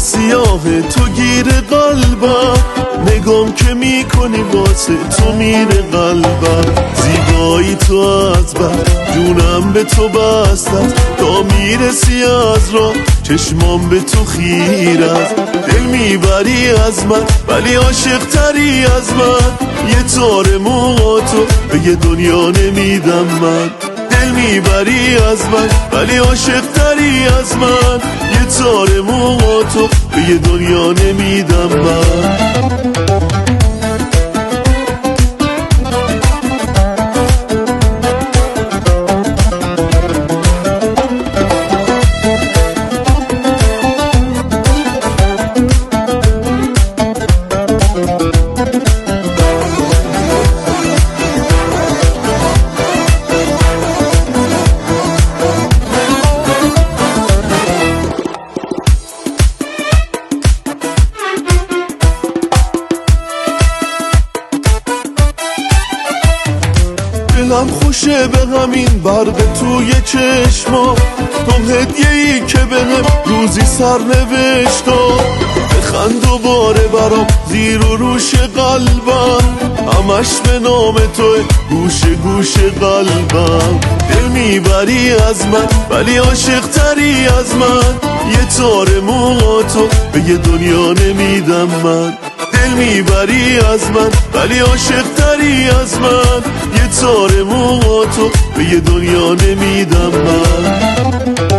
سیاه تو گیر قلبم، نگام که میکنی واسه تو میره قلبم. زیبایی تو از بر جونم به تو بستم، تا میرسی از راه چشمام به تو خیر است. دل میبری از من ولی عاشق تری از من، یه تار موها تو به یه دنیا نمیدم من. دل میبری از من ولی عاشق تری از من، یه تار موها تو به یه دنیا نمیدم من. دلم خوشه به همین برق توی چشما، تو هدیه‌ای که بهم روزی سر نوشتا. بخند دوباره برام زیر و روش قلبم، همش به نام توی گوشه گوشه قلبم. دل میبری از من ولی عاشق تری از من، یه تار موها تو به یه دنیا نمیدم من. دل میبری از من ولی عاشق تری از من، یه تار موها تو به یه دنیا نمیدم من.